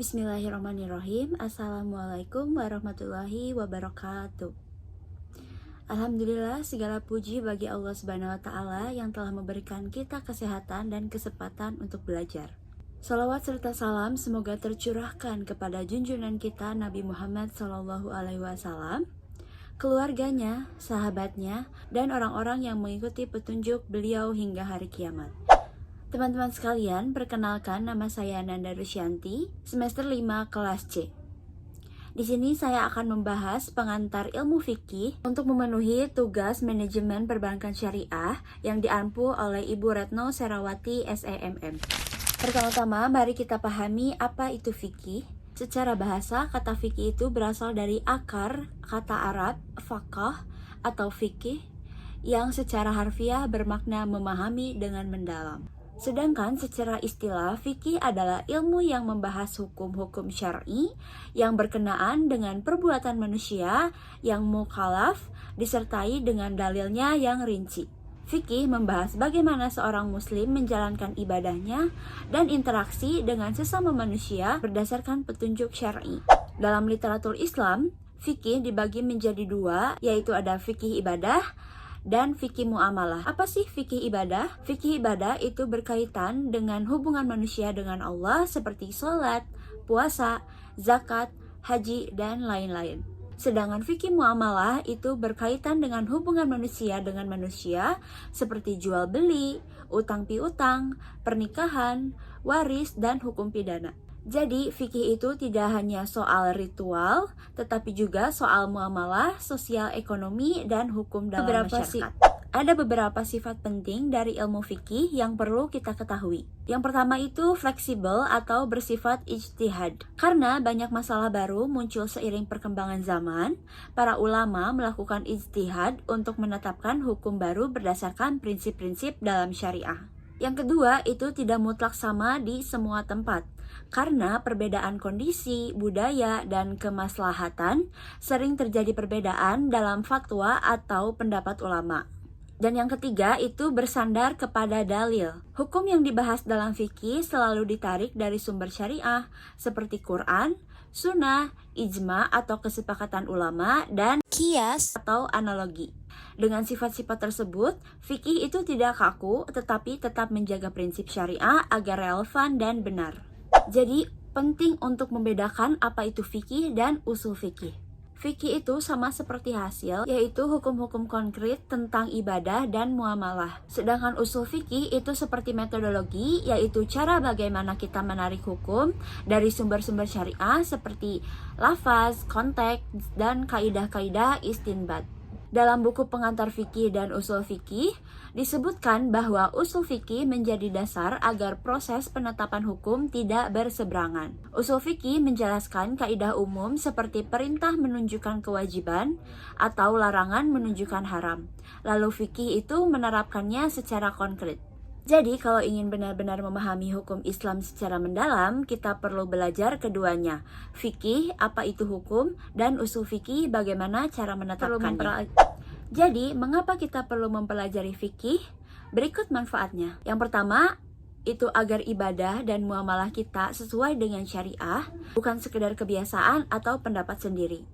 Bismillahirrahmanirrahim. Assalamualaikum warahmatullahi wabarakatuh. Alhamdulillah, segala puji bagi Allah Subhanahu wa Ta'ala yang telah memberikan kita kesehatan dan kesempatan untuk belajar. Salawat serta salam semoga tercurahkan kepada junjungan kita Nabi Muhammad SAW, keluarganya, sahabatnya, dan orang-orang yang mengikuti petunjuk beliau hingga hari kiamat. Teman-teman sekalian, perkenalkan, nama saya Nanda Rusyanti, semester 5 kelas C. Di sini saya akan membahas pengantar ilmu fikih untuk memenuhi tugas manajemen perbankan syariah yang diampu oleh Ibu Retno Serawati SEMM. Pertama-tama, mari kita pahami apa itu fikih. Secara bahasa, kata fikih itu berasal dari akar kata Arab faqih atau fikih yang secara harfiah bermakna memahami dengan mendalam. Sedangkan secara istilah, fikih adalah ilmu yang membahas hukum-hukum syar'i yang berkenaan dengan perbuatan manusia yang mukallaf disertai dengan dalilnya yang rinci. Fikih membahas bagaimana seorang muslim menjalankan ibadahnya dan interaksi dengan sesama manusia berdasarkan petunjuk syar'i. Dalam literatur Islam, fikih dibagi menjadi dua, yaitu ada fikih ibadah dan fikih muamalah. Apa sih fikih ibadah? Fikih ibadah itu berkaitan dengan hubungan manusia dengan Allah seperti sholat, puasa, zakat, haji, dan lain-lain. Sedangkan fikih muamalah itu berkaitan dengan hubungan manusia dengan manusia seperti jual beli, utang piutang, pernikahan, waris, dan hukum pidana. Jadi, fikih itu tidak hanya soal ritual, tetapi juga soal muamalah, sosial ekonomi, dan hukum dalam masyarakat. Ada beberapa sifat penting dari ilmu fikih yang perlu kita ketahui. Yang pertama itu fleksibel atau bersifat ijtihad. Karena banyak masalah baru muncul seiring perkembangan zaman, para ulama melakukan ijtihad untuk menetapkan hukum baru berdasarkan prinsip-prinsip dalam syariah. Yang kedua, itu tidak mutlak sama di semua tempat. Karena perbedaan kondisi, budaya, dan kemaslahatan sering terjadi perbedaan dalam fatwa atau pendapat ulama. Dan yang ketiga itu bersandar kepada dalil. Hukum yang dibahas dalam fikih selalu ditarik dari sumber syariah seperti Quran, sunnah, ijma atau kesepakatan ulama, dan qiyas atau analogi. Dengan sifat-sifat tersebut, fikih itu tidak kaku tetapi tetap menjaga prinsip syariah agar relevan dan benar. Jadi, penting untuk membedakan apa itu fikih dan usul fikih. Fikih itu sama seperti hasil, yaitu hukum-hukum konkret tentang ibadah dan muamalah. Sedangkan usul fikih itu seperti metodologi, yaitu cara bagaimana kita menarik hukum dari sumber-sumber syariah seperti lafaz, konteks, dan kaidah-kaidah istinbat. Dalam buku pengantar fikih dan usul fikih, disebutkan bahwa usul fikih menjadi dasar agar proses penetapan hukum tidak berseberangan. Usul fikih menjelaskan kaidah umum seperti perintah menunjukkan kewajiban atau larangan menunjukkan haram. Lalu fikih itu menerapkannya secara konkret. Jadi, kalau ingin benar-benar memahami hukum Islam secara mendalam, kita perlu belajar keduanya. Fikih, apa itu hukum, dan usul fikih, bagaimana cara menetapkannya. Jadi, mengapa kita perlu mempelajari fikih? Berikut manfaatnya. Yang pertama, itu agar ibadah dan muamalah kita sesuai dengan syariah, bukan sekedar kebiasaan atau pendapat sendiri.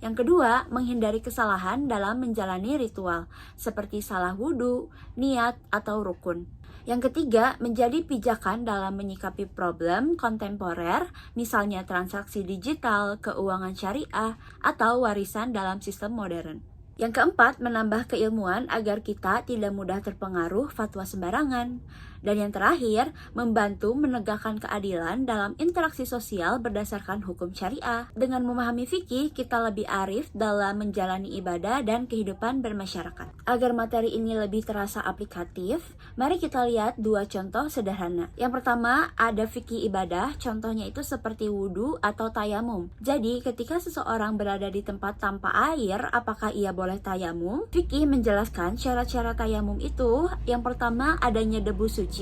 Yang kedua, menghindari kesalahan dalam menjalani ritual, seperti salah wudhu, niat, atau rukun. Yang ketiga, menjadi pijakan dalam menyikapi problem kontemporer, misalnya transaksi digital, keuangan syariah, atau warisan dalam sistem modern. Yang keempat, menambah keilmuan agar kita tidak mudah terpengaruh fatwa sembarangan. Dan yang terakhir, membantu menegakkan keadilan dalam interaksi sosial berdasarkan hukum syariah. Dengan memahami fikih, kita lebih arif dalam menjalani ibadah dan kehidupan bermasyarakat. Agar materi ini lebih terasa aplikatif, mari kita lihat dua contoh sederhana. Yang pertama, ada fikih ibadah, contohnya itu seperti wudhu atau tayamum. Jadi, ketika seseorang berada di tempat tanpa air, apakah ia boleh tayamum? Fikih menjelaskan syarat-syarat tayamum itu. Yang pertama, adanya debu suci.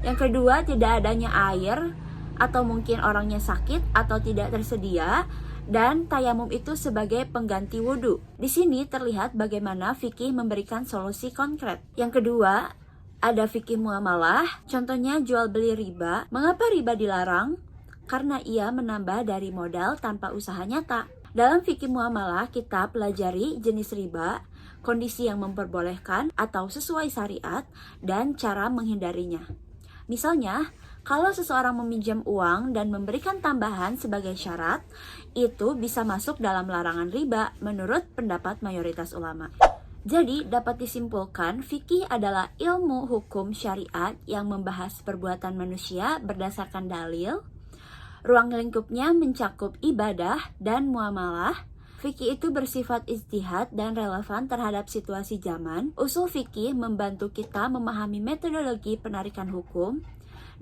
Yang kedua, tidak adanya air, atau mungkin orangnya sakit atau tidak tersedia, dan tayamum itu sebagai pengganti wudhu. Di sini terlihat bagaimana fikih memberikan solusi konkret. Yang kedua, ada fikih muamalah, contohnya jual beli riba. Mengapa riba dilarang? karena ia menambah dari modal tanpa usaha nyata. Dalam fikih muamalah, kita pelajari jenis riba, kondisi yang memperbolehkan atau sesuai syariat, dan cara menghindarinya. Misalnya, kalau seseorang meminjam uang dan memberikan tambahan sebagai syarat, itu bisa masuk dalam larangan riba menurut pendapat mayoritas ulama. Jadi, dapat disimpulkan, fikih adalah ilmu hukum syariat yang membahas perbuatan manusia berdasarkan dalil. Ruang lingkupnya mencakup ibadah dan muamalah. Fikih itu bersifat ijtihad dan relevan terhadap situasi zaman. Usul fikih membantu kita memahami metodologi penarikan hukum.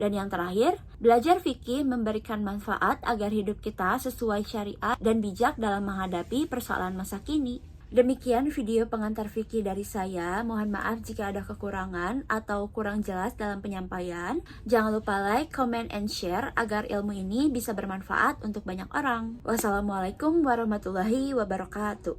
Dan yang terakhir, belajar fikih memberikan manfaat agar hidup kita sesuai syariat dan bijak dalam menghadapi persoalan masa kini. Demikian video pengantar fikih dari saya. Mohon maaf jika ada kekurangan atau kurang jelas dalam penyampaian. Jangan lupa like, comment, and share agar ilmu ini bisa bermanfaat untuk banyak orang. Wassalamualaikum warahmatullahi wabarakatuh.